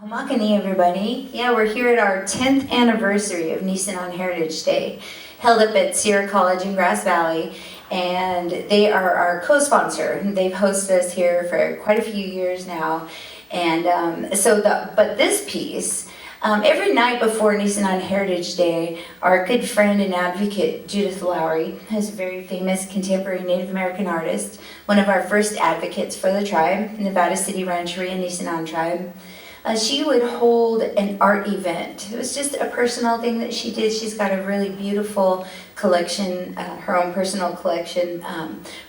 Hamakani, everybody. Yeah, we're here at our 10th anniversary of Nisenan Heritage Day, held up at Sierra College in Grass Valley, and they are our co-sponsor. They've hosted us here for quite a few years now, and but this piece, every night before Nisenan Heritage Day, our good friend and advocate Judith Lowry, who's a very famous contemporary Native American artist, one of our first advocates for the tribe, Nevada City Rancheria and Nisenan Tribe. She would hold an art event. It was just a personal thing that she did. She's got a really beautiful collection, her own personal collection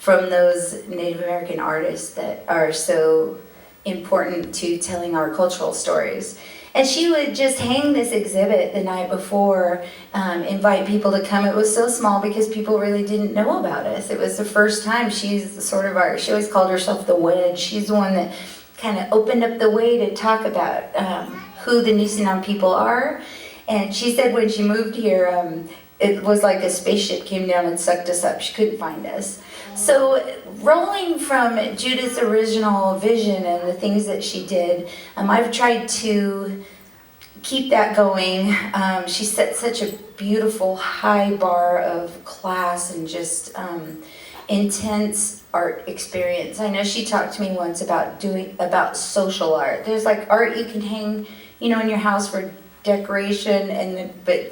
from those Native American artists that are so important to telling our cultural stories. And she would just hang this exhibit the night before, invite people to come. It was so small because people really didn't know about us. It was the first time. She's sort of she always called herself the wedge. She's the one that kind of opened up the way to talk about who the Nisenan people are. And she said when she moved here, it was like a spaceship came down and sucked us up. She couldn't find us. So rolling from Judith's original vision and the things that she did, I've tried to keep that going. She set such a beautiful high bar of class and just intense art experience. I know she talked to me once about social art. There's like art you can hang, in your house for decoration, but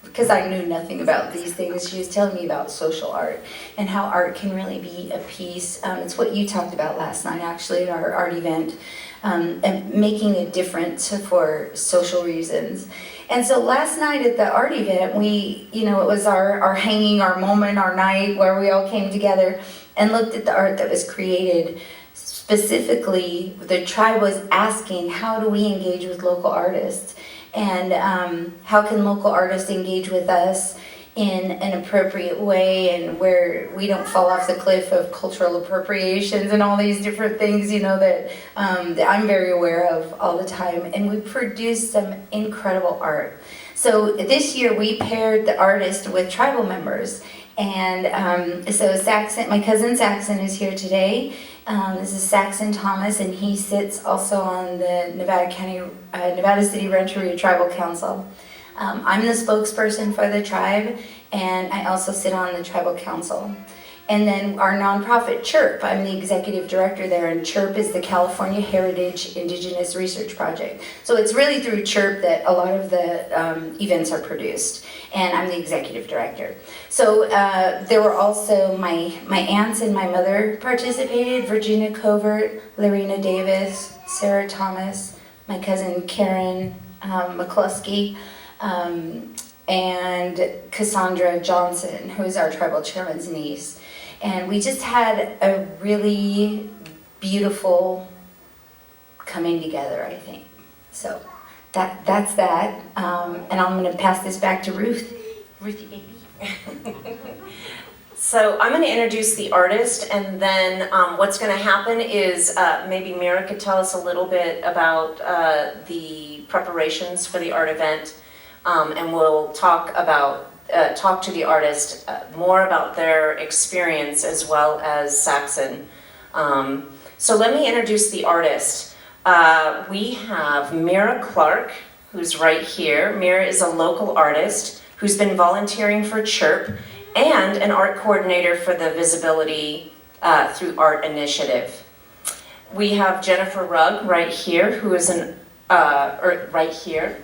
because I knew nothing about these things, she was telling me about social art and how art can really be a piece. It's what you talked about last night, actually, at our art event, and making a difference for social reasons. And so last night at the art event, it was our hanging, our moment, our night where we all came together and looked at the art that was created. Specifically, the tribe was asking, how do we engage with local artists? And how can local artists engage with us in an appropriate way and where we don't fall off the cliff of cultural appropriations and all these different things, that I'm very aware of all the time. And we produced some incredible art. So this year we paired the artist with tribal members. And so Saxon, my cousin Saxon is here today. This is Saxon Thomas, and he sits also on the Nevada City Rancheria Tribal Council. I'm the spokesperson for the tribe, and I also sit on the tribal council. And then our nonprofit CHIRP, I'm the executive director there, and CHIRP is the California Heritage Indigenous Research Project. So it's really through CHIRP that a lot of the events are produced, and I'm the executive director. So there were also my aunts and my mother participated, Virginia Covert, Lorena Davis, Sarah Thomas, my cousin Karen McCluskey, and Cassandra Johnson, who is our tribal chairman's niece. And we just had a really beautiful coming together, I think. So that's that. And I'm going to pass this back to Ruth. Ruthie, baby. So I'm going to introduce the artist, and then what's going to happen is maybe Mira could tell us a little bit about the preparations for the art event, and we'll talk to the artist more about their experience as well as Saxon. So let me introduce the artist. We have Mira Clark, who's right here. Mira is a local artist who's been volunteering for CHIRP and an art coordinator for the Visibility Through Art initiative. We have Jennifer Rugg right here, who is right here,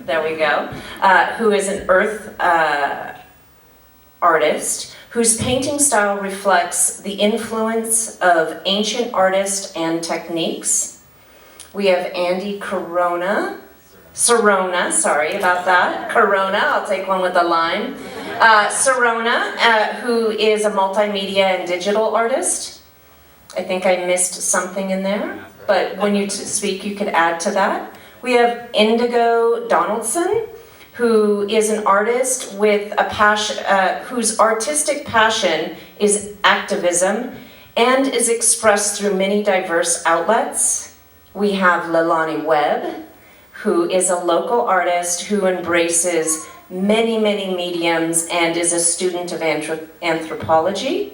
there we go, who is an earth artist whose painting style reflects the influence of ancient artists and techniques. We have Andy Corona, sorry about that, Corona, I'll take one with a lime. Sorona, who is a multimedia and digital artist. I think I missed something in there, but when you speak, you could add to that. We have Indigo Donaldson, who is an artist with a passion, whose artistic passion is activism and is expressed through many diverse outlets. We have Leilani Webb, who is a local artist who embraces many mediums and is a student of anthropology.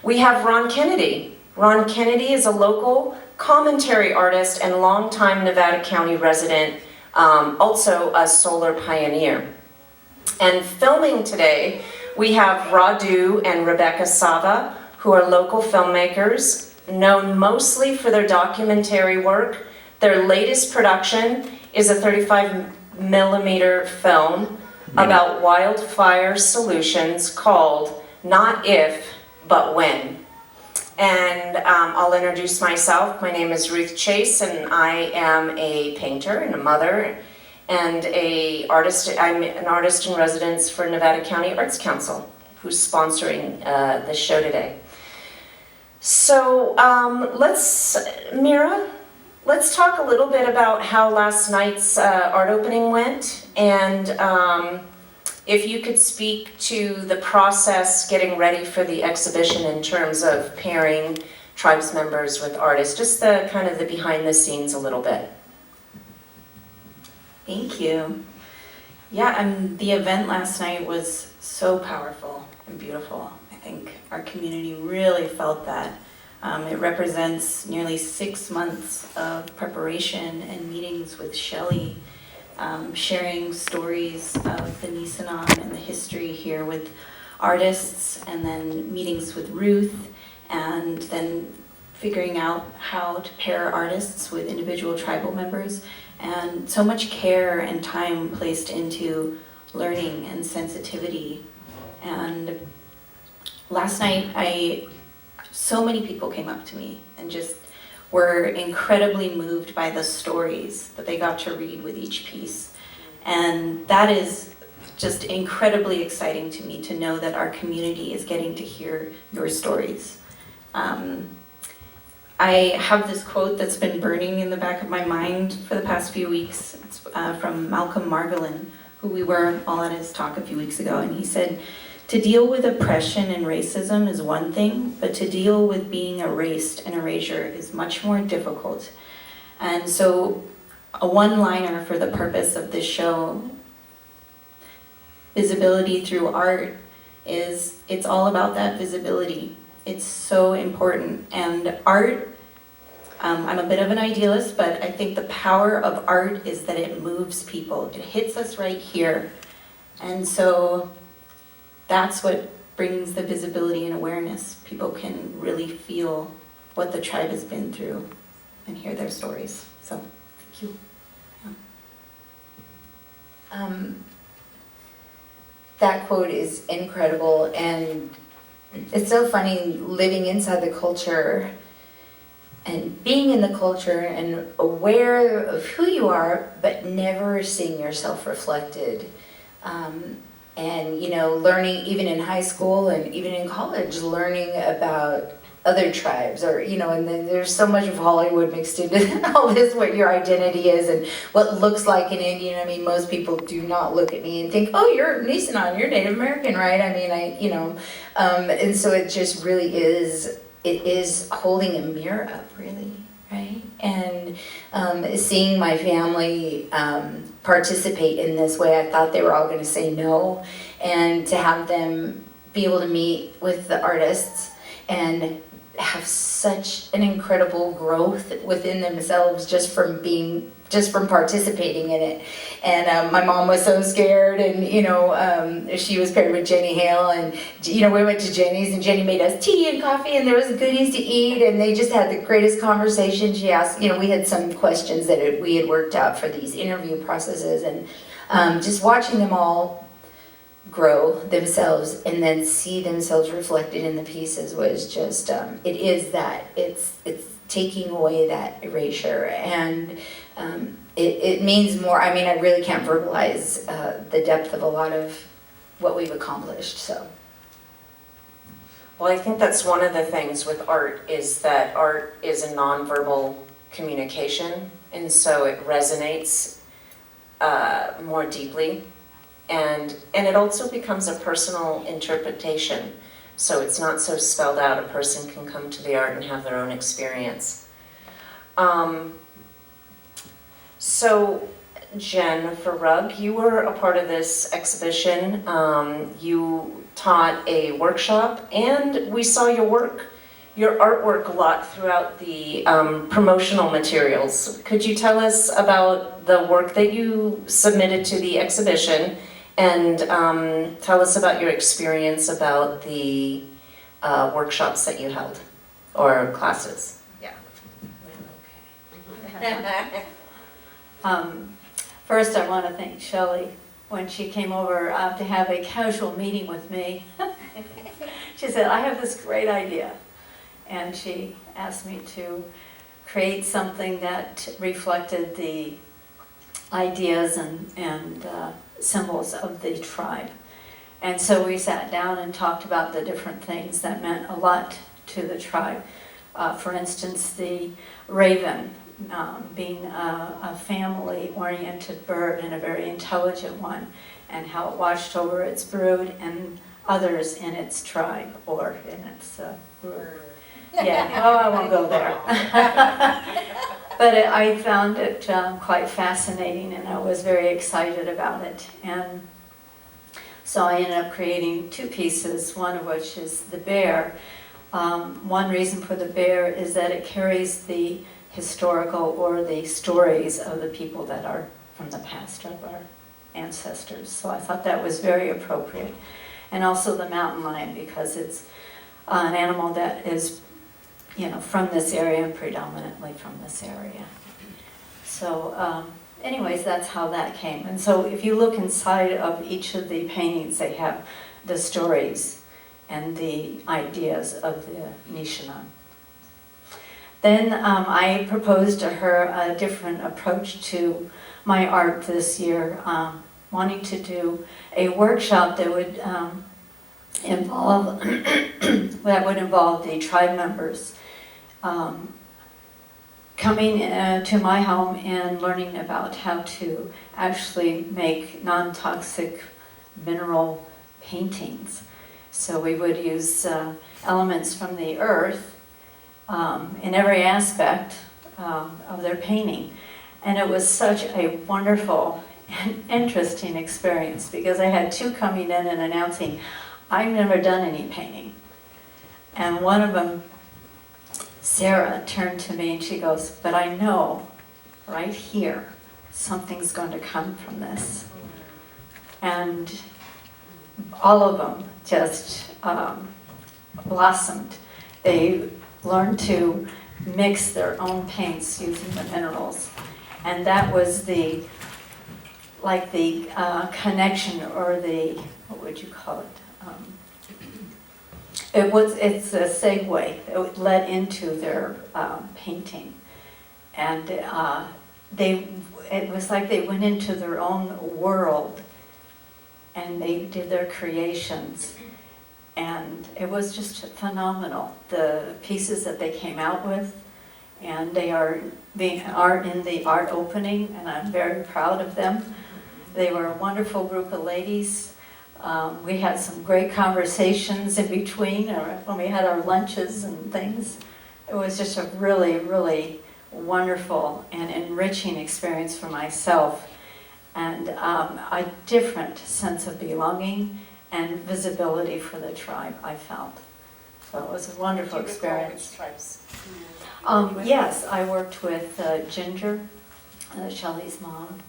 We have Ron Kennedy, Ron Kennedy is a local commentary artist and longtime Nevada County resident, also a solar pioneer. And filming today, we have Radu and Rebecca Sava, who are local filmmakers, known mostly for their documentary work. Their latest production is a 35mm film about wildfire solutions called Not If, But When. And I'll introduce myself. My name is Ruth Chase, and I am a painter and a mother and an artist. I'm an artist in residence for Nevada County Arts Council, who's sponsoring this show today. So Mira, let's talk a little bit about how last night's art opening went, and if you could speak to the process getting ready for the exhibition in terms of pairing tribes members with artists, just the kind of the behind the scenes a little bit. Thank you. Yeah, the event last night was so powerful and beautiful. I think our community really felt that. It represents nearly 6 months of preparation and meetings with Shelley, sharing stories of the Nisenan and the history here with artists, and then meetings with Ruth, and then figuring out how to pair artists with individual tribal members, and so much care and time placed into learning and sensitivity. And last night, so many people came up to me and just were incredibly moved by the stories that they got to read with each piece. And that is just incredibly exciting to me, to know that our community is getting to hear your stories. I have this quote that's been burning in the back of my mind for the past few weeks. It's from Malcolm Margolin, who we were all at his talk a few weeks ago, and he said, "To deal with oppression and racism is one thing, but to deal with being erased and erasure is much more difficult." And so a one-liner for the purpose of this show, visibility through art, is it's all about that visibility. It's so important. And art, I'm a bit of an idealist, but I think the power of art is that it moves people. It hits us right here. And so that's what brings the visibility and awareness. People can really feel what the tribe has been through and hear their stories. So, thank you. Yeah. That quote is incredible, and it's so funny living inside the culture and being in the culture and aware of who you are, but never seeing yourself reflected. And learning even in high school and even in college, learning about other tribes, or and then there's so much of Hollywood mixed into all this, what your identity is and what looks like an Indian. I mean, most people do not look at me and think, "Oh, you're Nisenan, you're Native American, right?" I mean, and so it just really is. It is holding a mirror up, really, right? And seeing my family participate in this way, I thought they were all going to say no, and to have them be able to meet with the artists and have such an incredible growth within themselves just from participating in it. And my mom was so scared, and she was paired with Jenny Hale, and we went to Jenny's, and Jenny made us tea and coffee, and there was goodies to eat, and they just had the greatest conversation. She asked, we had some questions that we had worked out for these interview processes, and just watching them all grow themselves and then see themselves reflected in the pieces was just it's taking away that erasure, and it means more. I mean, I really can't verbalize the depth of a lot of what we've accomplished. So, well, I think that's one of the things with art, is that art is a nonverbal communication, and so it resonates more deeply. And it also becomes a personal interpretation. So it's not so spelled out. A person can come to the art and have their own experience. So Jen, for Rug, you were a part of this exhibition. You taught a workshop, and we saw your work your artwork a lot throughout the promotional materials. Could you tell us about the work that you submitted to the exhibition and tell us about your experience about the workshops that you held or classes? First, I want to thank Shelley when she came over to have a casual meeting with me. She said, I have this great idea. And she asked me to create something that reflected the ideas and symbols of the tribe. And so we sat down and talked about the different things that meant a lot to the tribe. For instance, the raven being a family-oriented bird and a very intelligent one, and how it watched over its brood and others in its tribe or in its group. Yeah, oh, I won't go there. But I found it quite fascinating, and I was very excited about it. And so I ended up creating two pieces, one of which is the bear. One reason for the bear is that it carries the historical or the stories of the people that are from the past, of our ancestors. So I thought that was very appropriate. And also the mountain lion, because it's an animal that is, from this area and predominantly from this area. So anyways, that's how that came. And so if you look inside of each of the paintings, they have the stories and the ideas of the Nisenan. Then I proposed to her a different approach to my art this year, wanting to do a workshop that would involve the tribe members coming to my home and learning about how to actually make non-toxic mineral paintings. So we would use elements from the earth in every aspect of their painting. And it was such a wonderful and interesting experience, because I had two coming in and announcing, I've never done any painting. And one of them, Sarah, turned to me and she goes, but I know right here something's going to come from this. And all of them just blossomed. They learned to mix their own paints using the minerals. And that was the connection, or the, what would you call it? It's a segue. It led into their painting. And it was like they went into their own world and they did their creations. And it was just phenomenal, the pieces that they came out with. And they are in the art opening, and I'm very proud of them. They were a wonderful group of ladies. We had some great conversations in between, when we had our lunches and things. It was just a really, really wonderful and enriching experience for myself, and a different sense of belonging and visibility for the tribe, I felt. So it was a wonderful experience. Yes, I worked with Ginger, Shelley's mom,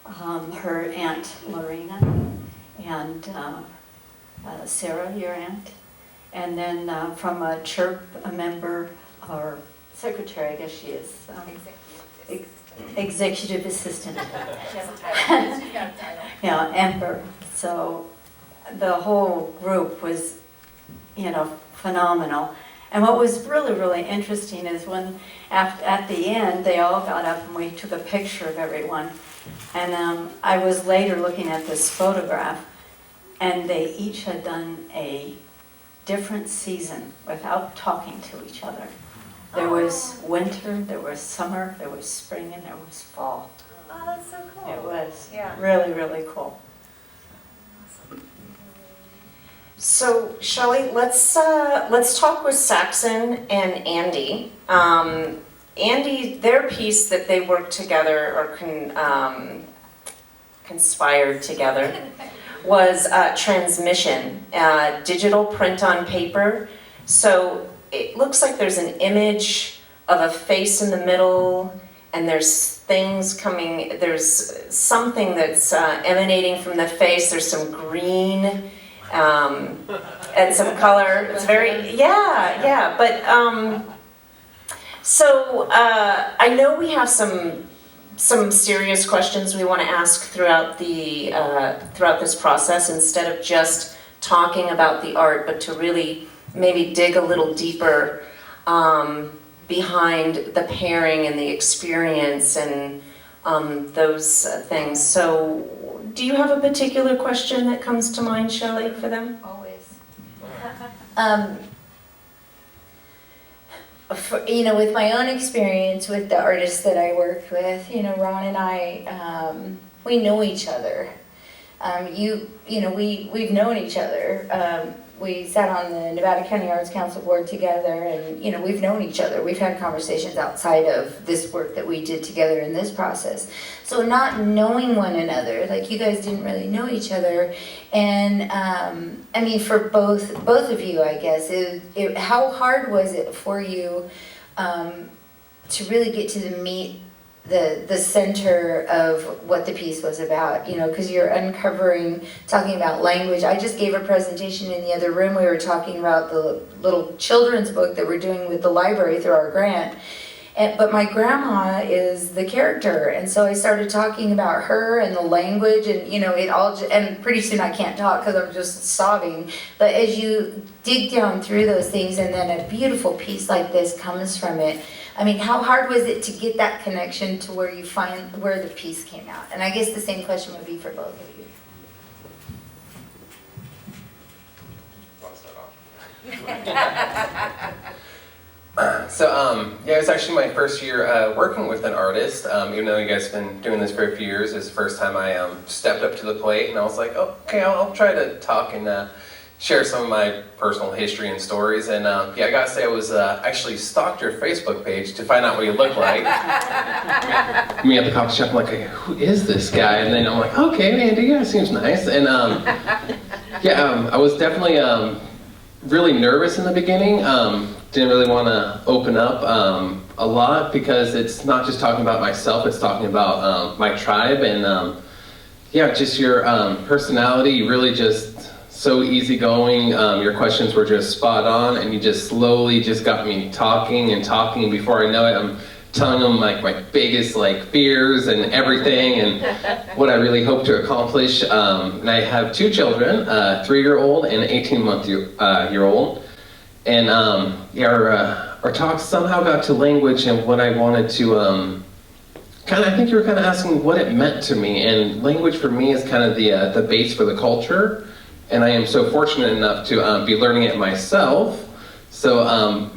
her aunt Lorena, and Sarah, your aunt, and then from a CHIRP, a member, or secretary, I guess she is. Executive assistant. Yeah, Ember. So the whole group was, phenomenal. And what was really, really interesting is when, at the end, they all got up and we took a picture of everyone. And I was later looking at this photograph, and they each had done a different season without talking to each other. There was winter, there was summer, there was spring, and there was fall. Oh, that's so cool. It was Yeah. really, really cool. So, Shelley, let's talk with Saxon and Andy. Andy, their piece that they worked together or conspired together was transmission, digital print on paper. So it looks like there's an image of a face in the middle, and there's things coming, there's something that's emanating from the face. There's some green and some color. It's very, yeah. But so I know we have some serious questions we want to ask throughout this process, instead of just talking about the art, but to really maybe dig a little deeper behind the pairing and the experience and those things. So do you have a particular question that comes to mind, Shelley, for them? Always. With my own experience with the artists that I worked with, Ron and I, we know each other. We've known each other. We sat on the Nevada County Arts Council board together, and we've known each other. We've had conversations outside of this work that we did together in this process. So not knowing one another, like you guys didn't really know each other, and for both of you, I guess, how hard was it for you to really get to meet the center of what the piece was about, because you're talking about language. I just gave a presentation in the other room. We were talking about the little children's book that we're doing with the library through our grant. But my grandma is the character, and so I started talking about her and the language, and and pretty soon I can't talk because I'm just sobbing. But as you dig down through those things, and then a beautiful piece like this comes from it, how hard was it to get that connection to where you find where the piece came out? And I guess the same question would be for both of you. So, it's actually my first year working with an artist. Even though you guys have been doing this for a few years, it's the first time I stepped up to the plate, and I was like, okay, I'll try to talk and share some of my personal history and stories. And I gotta say, I was actually stalked your Facebook page to find out what you look like. Me at the coffee shop, I'm like, who is this guy? And then I'm like, okay, Andy, yeah, seems nice. And I was definitely really nervous in the beginning. Didn't really want to open up a lot, because it's not just talking about myself, it's talking about my tribe. And just your personality. You really just so easygoing. Your questions were just spot on, and you just slowly just got me talking. Before I know it, I'm telling them like my biggest fears and everything, and what I really hope to accomplish. And I have two children, a 3-year-old and an 18-month-year-old. And our talk somehow got to language and what I wanted to I think you were kind of asking what it meant to me. And language for me is kind of the base for the culture. And I am so fortunate enough to be learning it myself. So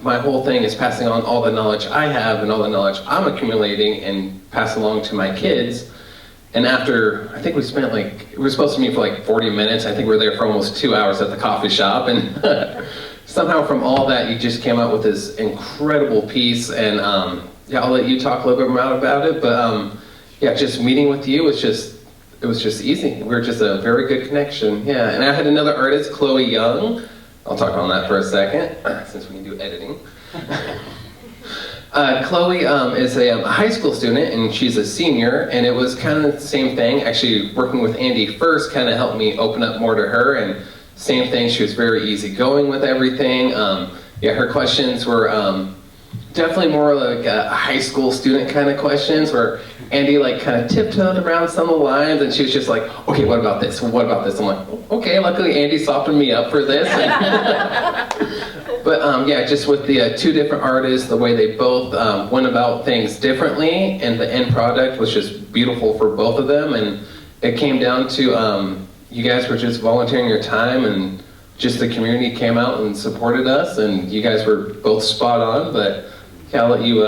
my whole thing is passing on all the knowledge I have and all the knowledge I'm accumulating and pass along to my kids. And after, I think we spent we were supposed to meet for 40 minutes. I think we were there for almost 2 hours at the coffee shop. And somehow from all that, you just came out with this incredible piece. And I'll let you talk a little bit more about it. But just meeting with you was it was just easy. We were just a very good connection. Yeah, and I had another artist, Chloe Young. I'll talk on that for a second, since we can do editing. Chloe is a high school student, and she's a senior, and it was kind of the same thing. Actually, working with Andy first kind of helped me open up more to her, and same thing, she was very easygoing with everything. Her questions were definitely more like a high school student kind of questions, where Andy kind of tiptoed around some of the lines, and she was just like, okay, what about this? What about this? I'm like, okay, luckily Andy softened me up for this. But just with the two different artists, the way they both went about things differently, and the end product was just beautiful for both of them. And it came down to you guys were just volunteering your time, and just the community came out and supported us, and you guys were both spot on. But I'll let you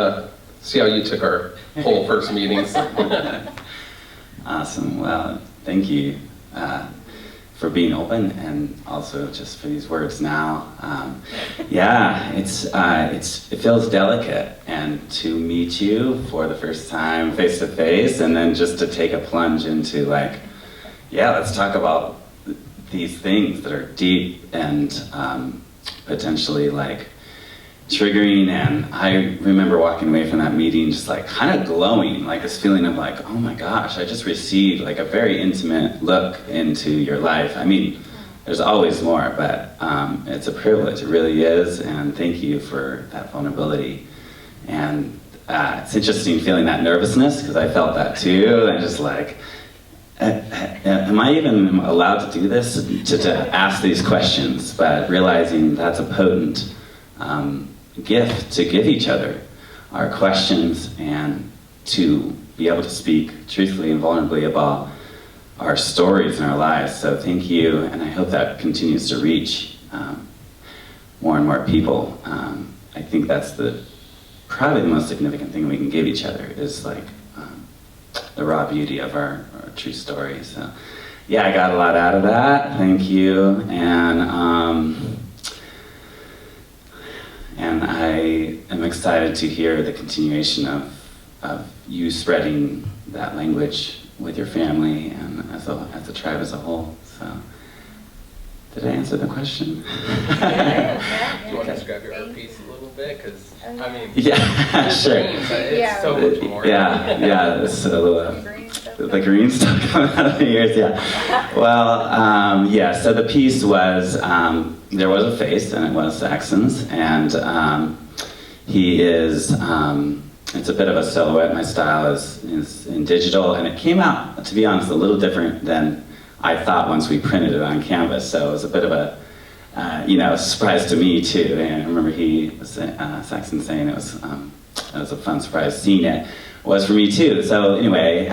see how you took our whole first meetings. Awesome. Well, thank you for being open, and also just for these words now. It feels delicate, and to meet you for the first time face to face, and then just to take a plunge into let's talk about these things that are deep and potentially triggering, and I remember walking away from that meeting just like kind of glowing, like this feeling of like, oh my gosh, I just received like a very intimate look into your life. I mean, there's always more, but it's a privilege, it really is, and thank you for that vulnerability. And it's interesting feeling that nervousness, because I felt that too, and just like, am I even allowed to do this, to ask these questions, but realizing that's a potent gift to give each other our questions, and to be able to speak truthfully and vulnerably about our stories in our lives. So thank you, and I hope that continues to reach more and more people. I think that's probably the most significant thing we can give each other, is like the raw beauty of our true story. So yeah, I got a lot out of that. Thank you, and I am excited to hear the continuation of you spreading that language with your family and as a tribe as a whole. So, did I answer the question? Do you want to describe your art piece a little bit? Because, I mean, yeah, sure. It's so much more. Yeah, it's a little, the green stuff coming out of the ears, yeah. Well, yeah, so the piece was, there was a face, and it was Saxon's, and he is, it's a bit of a silhouette. My style is in digital, and it came out, to be honest, a little different than I thought once we printed it on canvas. So it was a bit of a, surprise to me too. And I remember Saxon saying it was a fun surprise. Seeing it was for me too. So anyway,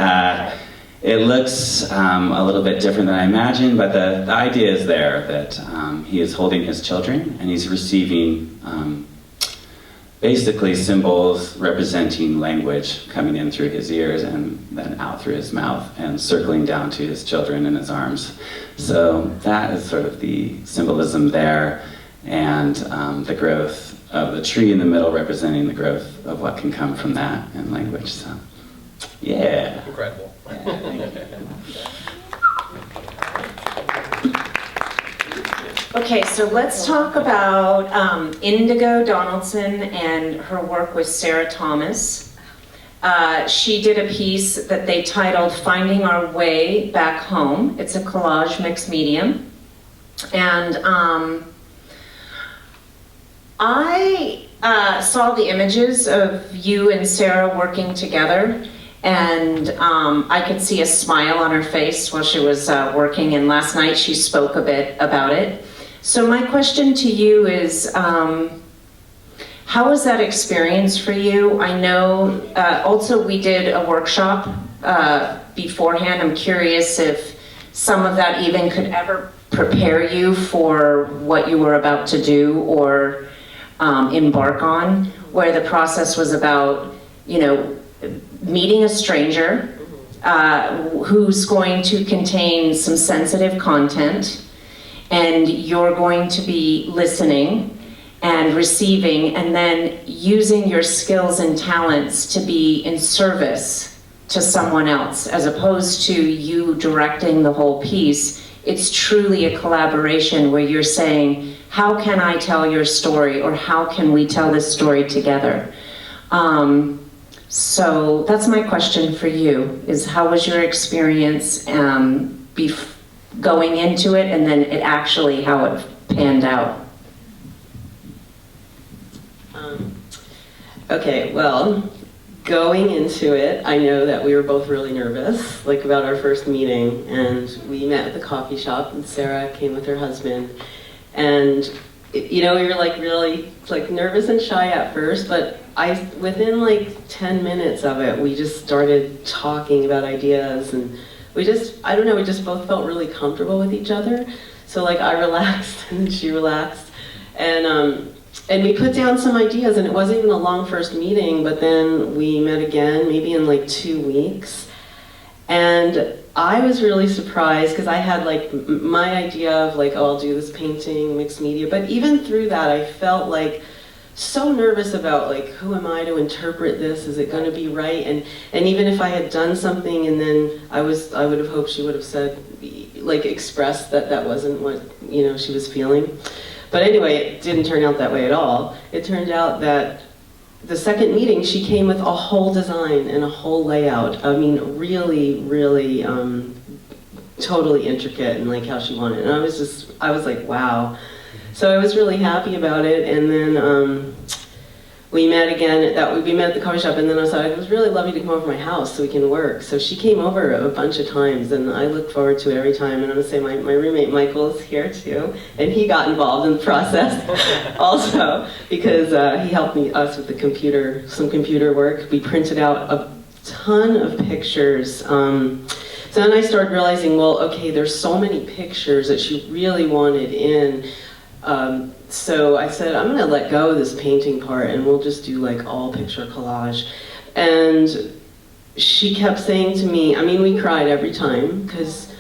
it looks a little bit different than I imagined, but the idea is there that he is holding his children, and he's receiving basically symbols representing language coming in through his ears and then out through his mouth and circling down to his children in his arms. So that is sort of the symbolism there, and the growth of the tree in the middle representing the growth of what can come from that in language. So, yeah. Incredible. Okay, so let's talk about Indigo Donaldson and her work with Sarah Thomas. She did a piece that they titled Finding Our Way Back Home. It's a collage mixed medium. And I saw the images of you and Sarah working together, and I could see a smile on her face while she was working, and last night she spoke a bit about it. So my question to you is, how was that experience for you? I know also we did a workshop beforehand. I'm curious if some of that even could ever prepare you for what you were about to do or embark on, where the process was about, meeting a stranger who's going to contain some sensitive content, and you're going to be listening and receiving, and then using your skills and talents to be in service to someone else, as opposed to you directing the whole piece. It's truly a collaboration where you're saying, how can I tell your story, or how can we tell this story together? So that's my question for you, is how was your experience going into it, and then how it panned out? Okay, well, going into it, I know that we were both really nervous, like about our first meeting, and we met at the coffee shop, and Sarah came with her husband, and we were like really like nervous and shy at first, but within like 10 minutes of it, we just started talking about ideas, and we just both felt really comfortable with each other. So like I relaxed and she relaxed, and we put down some ideas, and it wasn't even a long first meeting, but then we met again, maybe in like 2 weeks. And I was really surprised, because I had like my idea of like, oh, I'll do this painting, mixed media, but even through that, I felt like so nervous about like, who am I to interpret this? Is it going to be right? And even if I had done something, and then I would have hoped she would have said, like expressed that wasn't what she was feeling. But anyway, it didn't turn out that way at all. It turned out that the second meeting, she came with a whole design and a whole layout. I mean, really, really totally intricate and like how she wanted it. And I was like, wow. So I was really happy about it. And then we met again we met at the coffee shop, and then I thought it was really lovely to come over to my house so we can work. So she came over a bunch of times, and I look forward to it every time. And I'm gonna say my roommate Michael's here too, and he got involved in the process also because he helped us with some computer work. We printed out a ton of pictures. So then I started realizing, well, okay, there's so many pictures that she really wanted in. So I said, I'm gonna let go of this painting part and we'll just do like all picture collage. And she kept saying to me, I mean, we cried every time, because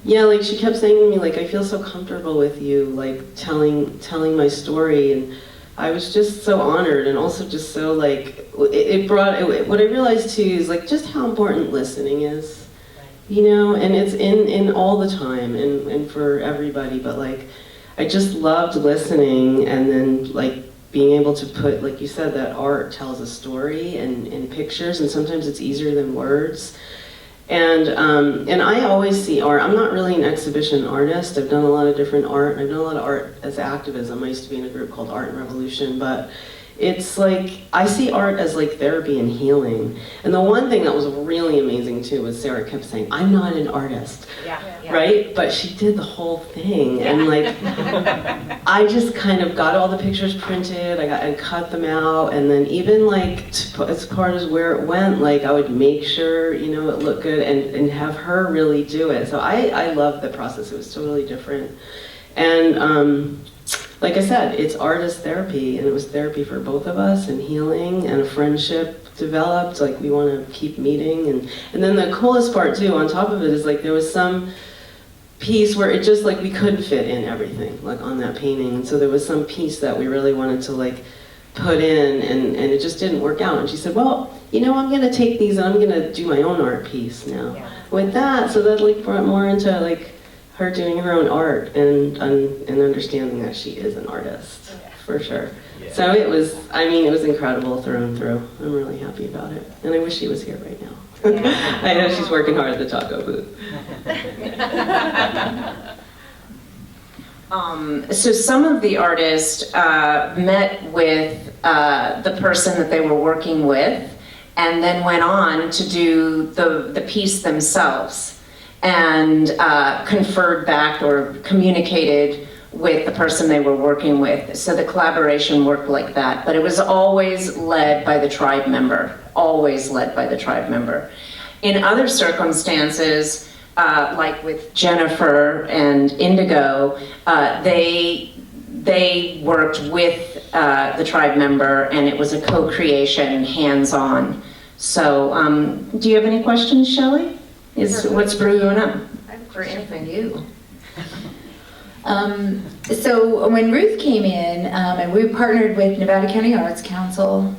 yeah, like she kept saying to me, like, I feel so comfortable with you, like telling my story. And I was just so honored, and also just so like, what I realized too is like just how important listening is, you know, and it's in all the time and for everybody, but like, I just loved listening, and then like being able to put, like you said, that art tells a story and pictures, and sometimes it's easier than words. And I always see art. I'm not really an exhibition artist. I've done a lot of different art. I've done a lot of art as activism. I used to be in a group called Art and Revolution, but it's like, I see art as like therapy and healing. And the one thing that was really amazing too was Sarah kept saying, I'm not an artist, right? But she did the whole thing. And like, I just kind of got all the pictures printed, and cut them out. And then even like, as far as where it went, like I would make sure, you know, it looked good and have her really do it. So I loved the process. It was totally different. And, like I said, it's artist therapy, and it was therapy for both of us, and healing, and a friendship developed. Like, we want to keep meeting. And then the coolest part too, on top of it, is like there was some piece where it just like we couldn't fit in everything like on that painting. And so there was some piece that we really wanted to like put in, and it just didn't work out. And she said, well, you know, I'm going to take these and I'm going to do my own art piece now with that. So that like brought more into like her doing her own art and understanding that she is an artist, for sure. Yeah. So it was, I mean, it was incredible through and through. I'm really happy about it. And I wish she was here right now. Yeah. I know she's working hard at the taco booth. So some of the artists met with the person that they were working with, and then went on to do the piece themselves, and conferred back or communicated with the person they were working with. So the collaboration worked like that, but it was always led by the tribe member, always led by the tribe member. In other circumstances, like with Jennifer and Indigo, they worked with the tribe member, and it was a co-creation, hands-on. So do you have any questions, Shelley? What's brewing up? For you. So when Ruth came in, and we partnered with Nevada County Arts Council,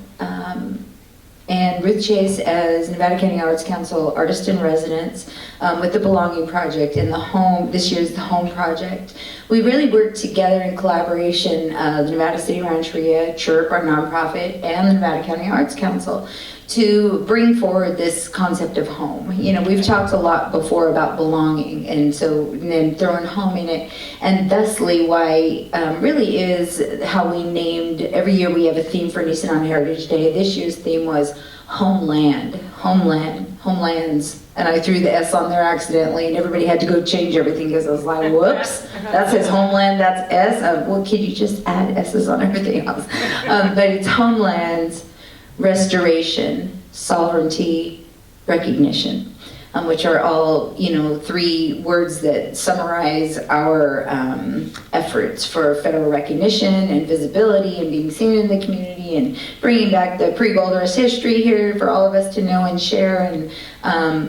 and Ruth Chase as Nevada County Arts Council Artist in Residence with the Belonging Project and this year's The Home Project. We really worked together in collaboration, the Nevada City Rancheria, CHIRP, our nonprofit, and the Nevada County Arts Council, to bring forward this concept of home. You know, we've talked a lot before about belonging, and so then throwing home in it, and thusly why really is how we named, every year we have a theme for Nisenan Heritage Day. This year's theme was homeland, homelands, and I threw the S on there accidentally, and everybody had to go change everything because I was like, whoops, that says homeland, that's S. Well, could you just add S's on everything else? But it's homelands, restoration, sovereignty, recognition, which are all, you know, 3 words that summarize our efforts for federal recognition and visibility and being seen in the community, and bringing back the pre-gold rush history here for all of us to know and share and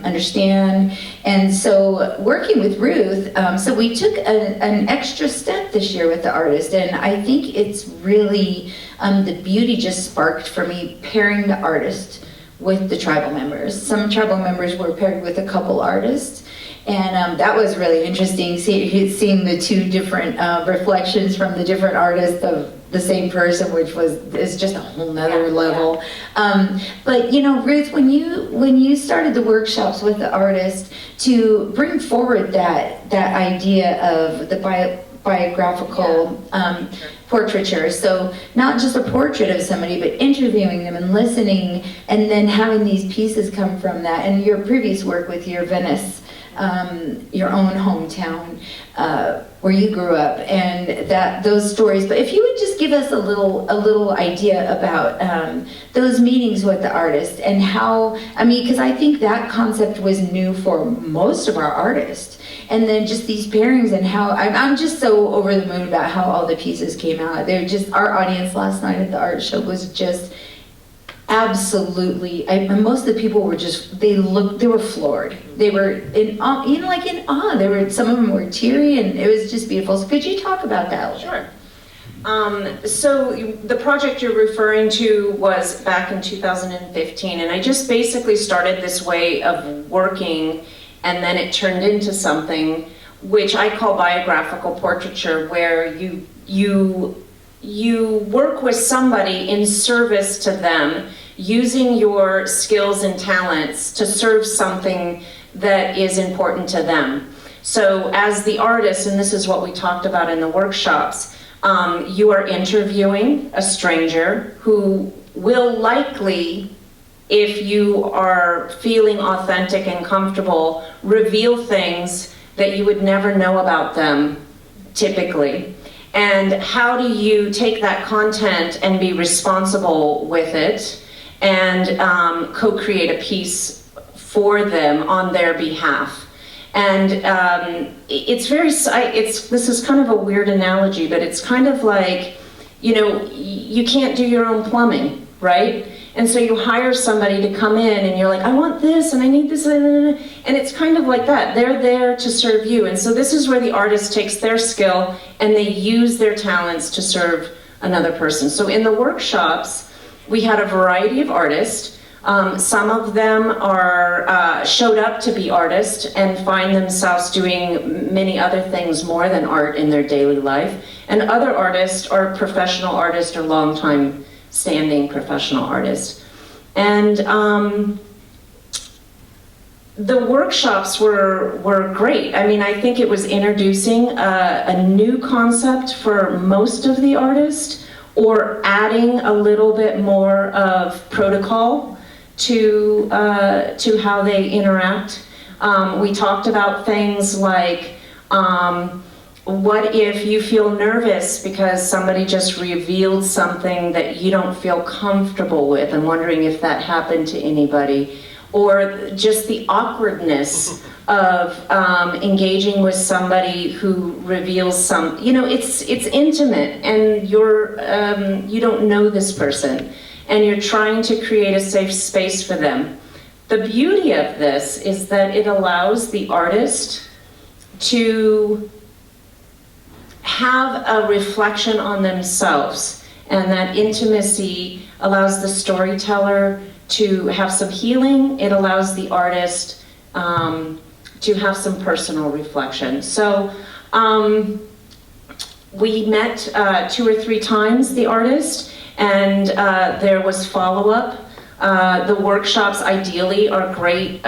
understand. And so working with Ruth, so we took an extra step this year with the artist, and I think it's really, the beauty just sparked for me pairing the artist with the tribal members. Some tribal members were paired with a couple artists, And that was really interesting, seeing the two different reflections from the different artists of the same person, which is just a whole nother level. But you know, Ruth, when you started the workshops with the artist to bring forward that idea of the biographical portraiture, so not just a portrait of somebody, but interviewing them and listening, and then having these pieces come from that, and your previous work with your Venice, your own hometown, where you grew up, and those stories. But if you would just give us a little idea about those meetings with the artist and how, I mean, because I think that concept was new for most of our artists, and then just these pairings and how I'm just so over the moon about how all the pieces came out. They're just, our audience last night at the art show was just absolutely, most of the people were just, they were floored. They were in awe, you know, like in awe. Some of them were teary, and it was just beautiful. So could you talk about that? Sure. So the project you're referring to was back in 2015, and I just basically started this way of working, and then it turned into something which I call biographical portraiture, where you work with somebody in service to them, using your skills and talents to serve something that is important to them. So as the artist, and this is what we talked about in the workshops, you are interviewing a stranger who will likely, if you are feeling authentic and comfortable, reveal things that you would never know about them typically. And how do you take that content and be responsible with it and co-create a piece for them on their behalf? And this is kind of a weird analogy, but it's kind of like, you know, you can't do your own plumbing, right? And so you hire somebody to come in and you're like, I want this and I need this, and it's kind of like that. They're there to serve you. And so this is where the artist takes their skill and they use their talents to serve another person. So in the workshops, we had a variety of artists. Some of them showed up to be artists and find themselves doing many other things more than art in their daily life. And other artists are professional artists or longtime standing professional artists. And the workshops were great. I mean, I think it was introducing a new concept for most of the artists, or adding a little bit more of protocol to how they interact. We talked about things like, what if you feel nervous because somebody just revealed something that you don't feel comfortable with? I'm wondering if that happened to anybody. Or just the awkwardness of engaging with somebody who reveals some, you know, it's intimate, and you don't know this person, and you're trying to create a safe space for them. The beauty of this is that it allows the artist to have a reflection on themselves, and that intimacy allows the storyteller to have some healing. It allows the artist to have some personal reflection. So we met 2 or 3 times, the artist, and there was follow-up. The workshops ideally are great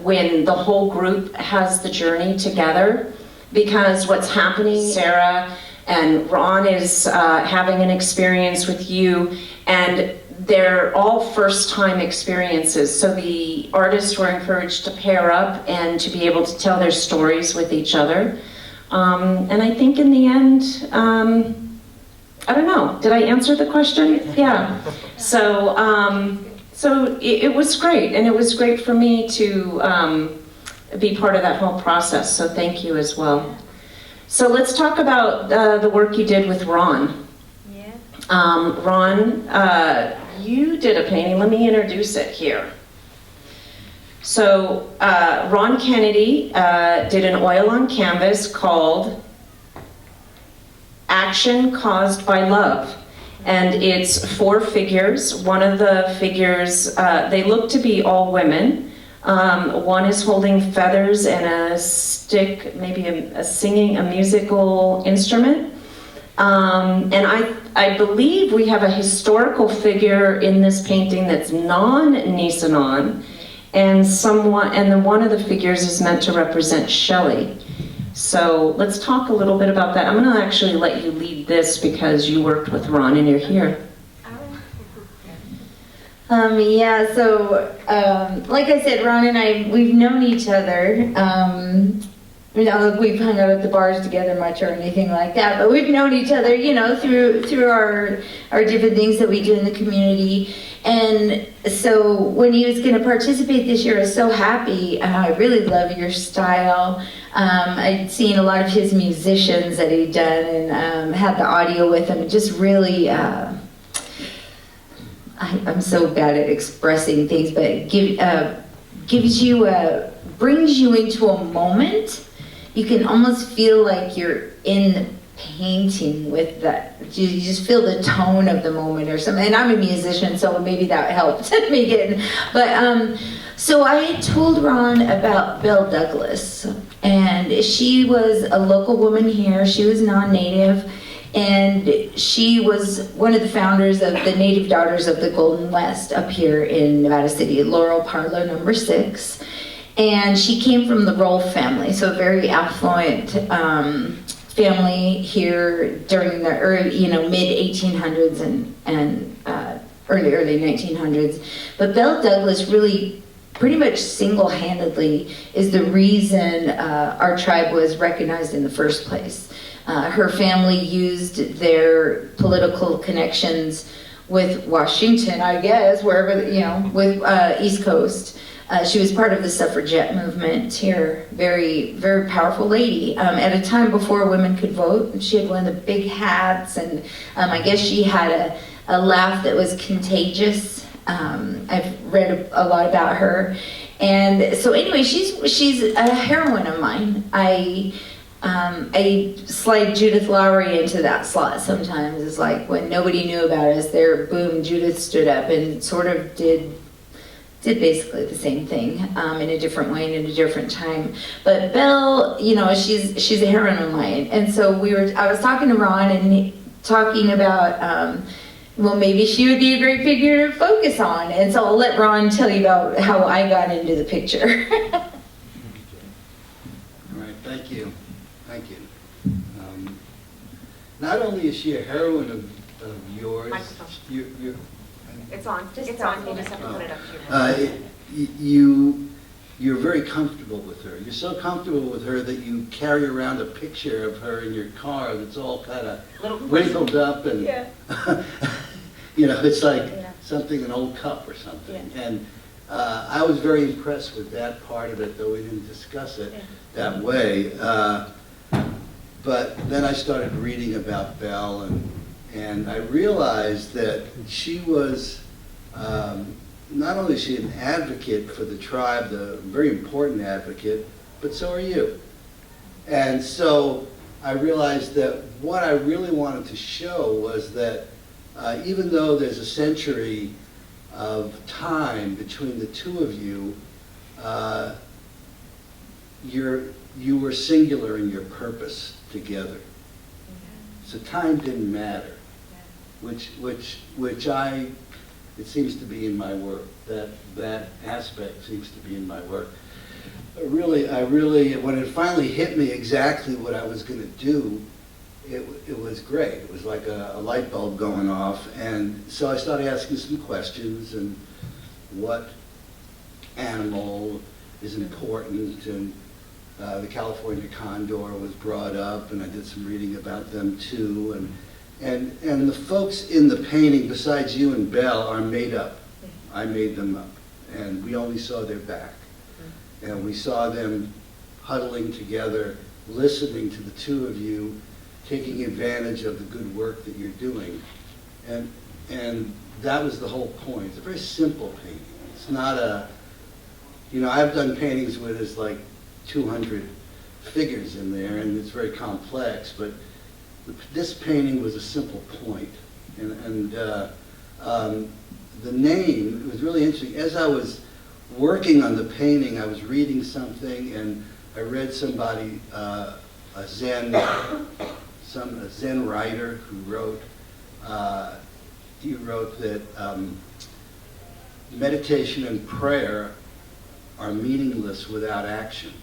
when the whole group has the journey together, because what's happening, Sarah and Ron is having an experience with you, and they're all first-time experiences. So the artists were encouraged to pair up and to be able to tell their stories with each other. And I think in the end, I don't know, did I answer the question? Yeah. So it was great, and it was great for me to be part of that whole process, so thank you as well. So let's talk about the work you did with Ron. Yeah. Ron, you did a painting. Let me introduce it here. So Ron Kennedy did an oil on canvas called Action Caused by Love. And it's 4 figures. One of the figures, they look to be all women. One is holding feathers and a stick, maybe a musical instrument. And I believe we have a historical figure in this painting that's non-Nisenan, and one of the figures is meant to represent Shelley. So let's talk a little bit about that. I'm going to actually let you lead this because you worked with Ron and you're here. Yeah, so like I said, Ron and I, we've known each other. We've hung out at the bars together much or anything like that, but we've known each other, through our different things that we do in the community. And so when he was going to participate this year, I was so happy. I really love your style. I'd seen a lot of his musicians that he'd done and had the audio with him. Just really, I'm so bad at expressing things, but it brings you into a moment. You can almost feel like you're in the painting with that. You just feel the tone of the moment or something. And I'm a musician, so maybe that helped me get. But so I had told Ron about Belle Douglas, and she was a local woman here. She was non-native, and she was one of the founders of the Native Daughters of the Golden West up here in Nevada City, Laurel Parlor number 6. And she came from the Roll family, so a very affluent family here during the mid 1800s and early 1900s. But Belle Douglas really pretty much single-handedly is the reason our tribe was recognized in the first place. Her family used their political connections with Washington, I guess, wherever, with East Coast. She was part of the suffragette movement here. Very, very powerful lady. At a time before women could vote, she had one of the big hats, and I guess she had a laugh that was contagious. I've read a lot about her. And so anyway, she's a heroine of mine. I slide Judith Lowry into that slot sometimes. It's like when nobody knew about us, there, boom, Judith stood up and sort of did basically the same thing in a different way and in a different time. But Belle, she's a heroine of mine. And so I was talking to Ron and talking about, maybe she would be a great figure to focus on. And so I'll let Ron tell you about how I got into the picture. All right, thank you. Not only is she a heroine of yours, you're It's on. It's on. You just have to put it up to you're very comfortable with her. You're so comfortable with her that you carry around a picture of her in your car that's all kind of wrinkled up and, it's like something, an old cup or something. Yeah. And I was very impressed with that part of it, though we didn't discuss it that way. But then I started reading about Belle, and I realized that she was, not only is she an advocate for the tribe, a very important advocate, but so are you. And so I realized that what I really wanted to show was that even though there's a century of time between the two of you, you were singular in your purpose together. So time didn't matter. Which it seems to be in my work. That aspect seems to be in my work. I really, when it finally hit me exactly what I was going to do, it was great. It was like a light bulb going off, and so I started asking some questions, and what animal is important, and the California condor was brought up, and I did some reading about them too, and the folks in the painting, besides you and Belle, are made up. I made them up, and we only saw their back, and we saw them huddling together, listening to the two of you, taking advantage of the good work that you're doing, and that was the whole point. It's a very simple painting. It's not I've done paintings where there's like 200 figures in there, and it's very complex, but this painting was a simple point. And the name, it was really interesting. As I was working on the painting, I was reading something, and I read somebody, a Zen writer who wrote, he wrote that meditation and prayer are meaningless without action.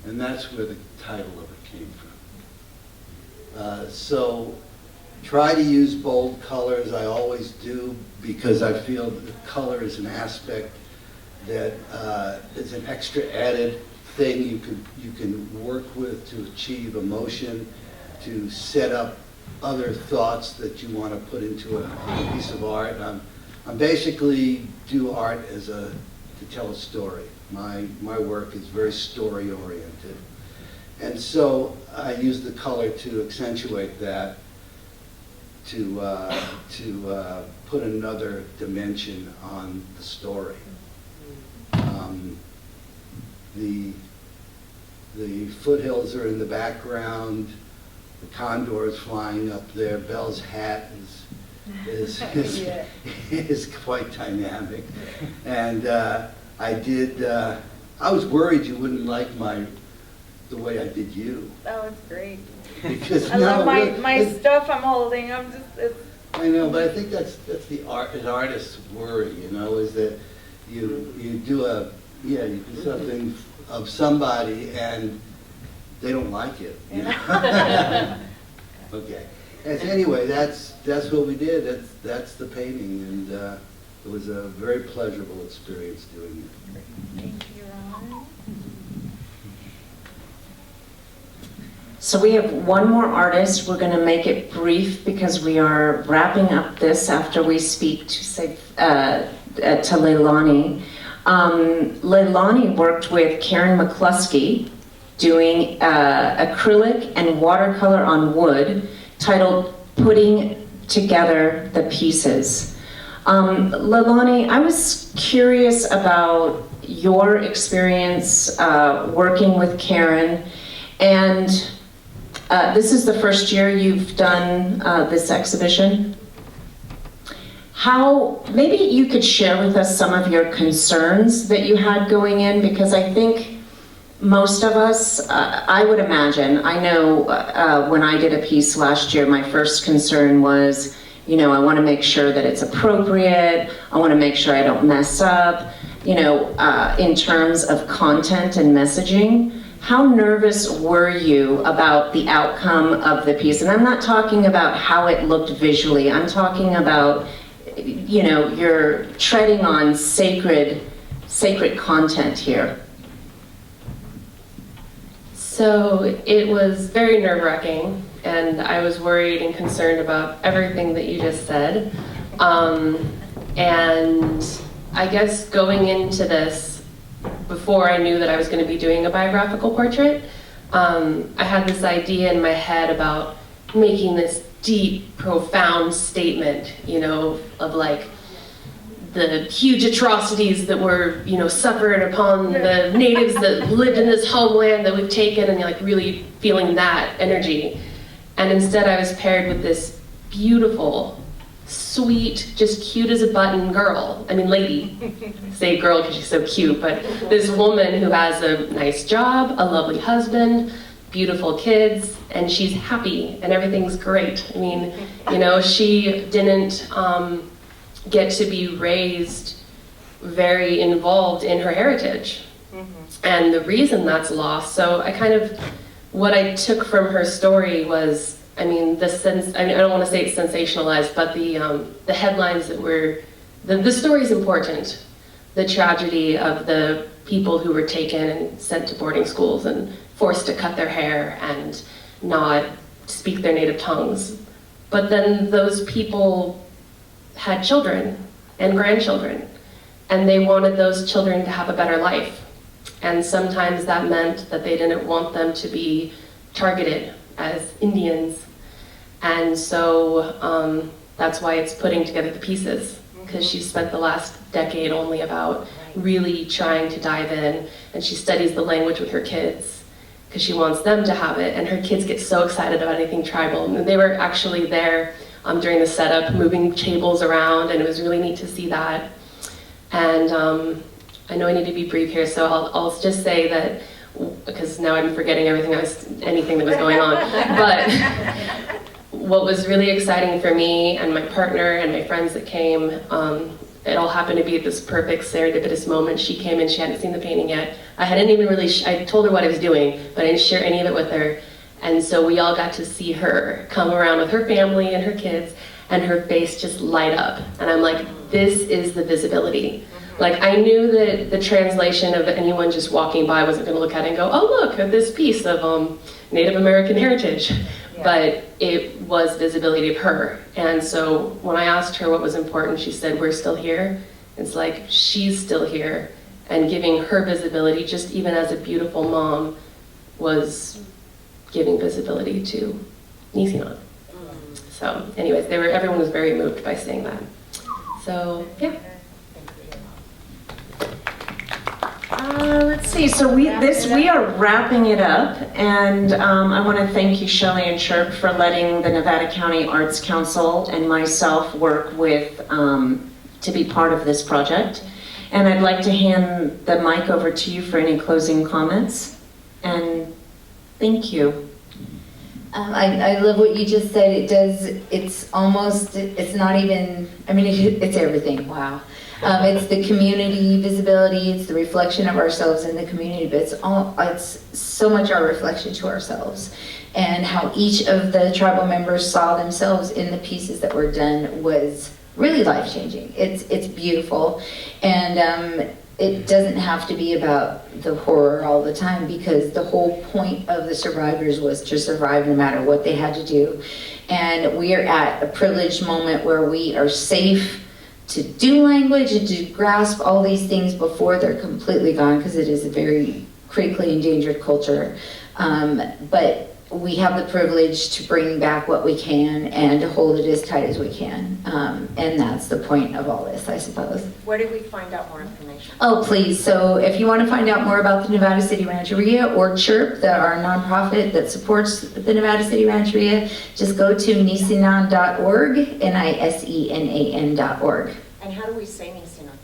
And that's where the title of it came from. So try to use bold colors. I always do, because I feel that color is an aspect that is an extra added thing you can work with to achieve emotion, to set up other thoughts that you want to put into a piece of art. I'm basically do art as to tell a story. My work is very story oriented, and so I use the color to accentuate that, to put another dimension on the story. The foothills are in the background. The condor is flying up there. Belle's hat is quite dynamic. And I was worried you wouldn't like the way I did you. That was great. Because I love my stuff I'm holding. I know, but I think that's an artist's worry, is that you do something of somebody and they don't like it. Okay. And anyway, that's what we did. That's the painting, and it was a very pleasurable experience doing it. Thank you, Ron. So we have one more artist. We're going to make it brief because we are wrapping up this after we speak to Leilani. Leilani worked with Karen McCluskey doing acrylic and watercolor on wood, titled Putting Together the Pieces. Leilani, I was curious about your experience working with Karen, and this is the first year you've done this exhibition. Maybe you could share with us some of your concerns that you had going in, because I think most of us, I would imagine, I know when I did a piece last year, my first concern was, I want to make sure that it's appropriate, I want to make sure I don't mess up, in terms of content and messaging. How nervous were you about the outcome of the piece? And I'm not talking about how it looked visually, I'm talking about, you're treading on sacred content here. So it was very nerve-wracking, and I was worried and concerned about everything that you just said. And I guess going into this, before I knew that I was going to be doing a biographical portrait, I had this idea in my head about making this deep, profound statement, of like the huge atrocities that were, suffered upon the natives that lived in this homeland that we've taken, and like really feeling that energy. And instead I was paired with this beautiful, sweet, just cute as a button girl. I mean, lady. I say girl because she's so cute, but this woman who has a nice job, a lovely husband, beautiful kids, and she's happy and everything's great. I mean, she didn't get to be raised very involved in her heritage. And the reason that's lost, so what I took from her story was, I don't want to say it's sensationalized, but the headlines that the story's important. The tragedy of the people who were taken and sent to boarding schools and forced to cut their hair and not speak their native tongues. But then those people had children and grandchildren, and they wanted those children to have a better life. And sometimes that meant that they didn't want them to be targeted as Indians. And so that's why it's putting together the pieces, because she spent the last decade only about really trying to dive in, and she studies the language with her kids because she wants them to have it, and her kids get so excited about anything tribal. And they were actually there during the setup, moving tables around, and it was really neat to see that. And I know I need to be brief here, so I'll just say that, because now I'm forgetting anything that was going on. But what was really exciting for me and my partner and my friends that came, it all happened to be at this perfect serendipitous moment. She came in, she hadn't seen the painting yet. I hadn't even really, I told her what I was doing, but I didn't share any of it with her. And so we all got to see her come around with her family and her kids, and her face just light up. And I'm like, this is the visibility. Like, I knew that the translation of anyone just walking by wasn't gonna look at it and go, oh look, at this piece of Native American heritage. Yeah. But it was visibility of her. And so when I asked her what was important, she said, we're still here. It's like, she's still here. And giving her visibility, just even as a beautiful mom, was giving visibility to Nisenan. So anyways, everyone was very moved by saying that. So, yeah. Let's see, so we are wrapping it up, and I want to thank you, Shelley and Chirp, for letting the Nevada County Arts Council and myself work with to be part of this project. And I'd like to hand the mic over to you for any closing comments. And thank you. I love what you just said. It's not even, I mean, it's everything, wow. It's the community visibility, it's the reflection of ourselves in the community, but it's so much our reflection to ourselves. And how each of the tribal members saw themselves in the pieces that were done was really life-changing. It's beautiful. And it doesn't have to be about the horror all the time, because the whole point of the survivors was to survive no matter what they had to do. And we are at a privileged moment where we are safe to do language and to grasp all these things before they're completely gone, because it is a very critically endangered culture. But we have the privilege to bring back what we can and to hold it as tight as we can. And that's the point of all this, I suppose. Where do we find out more information? Oh, please. So if you want to find out more about the Nevada City Rancheria or CHIRP, our nonprofit that supports the Nevada City Rancheria, just go to nisenan.org, nisenan.org. And how do we say Nisenan?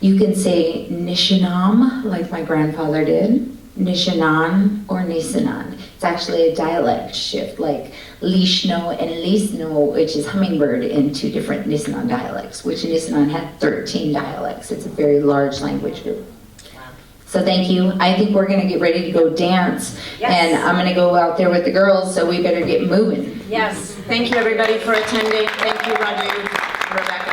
You can say Nishanam, like my grandfather did, Nishanan or Nisenan. It's actually a dialect shift, like Lishno and Lisno, which is hummingbird, in two different Nisenan dialects, which Nisenan had 13 dialects. It's a very large language group. Wow. So thank you. I think we're gonna get ready to go dance. Yes. And I'm gonna go out there with the girls, so we better get moving. Yes. Thank you, everybody, for attending. Thank you, Radu, Rebecca.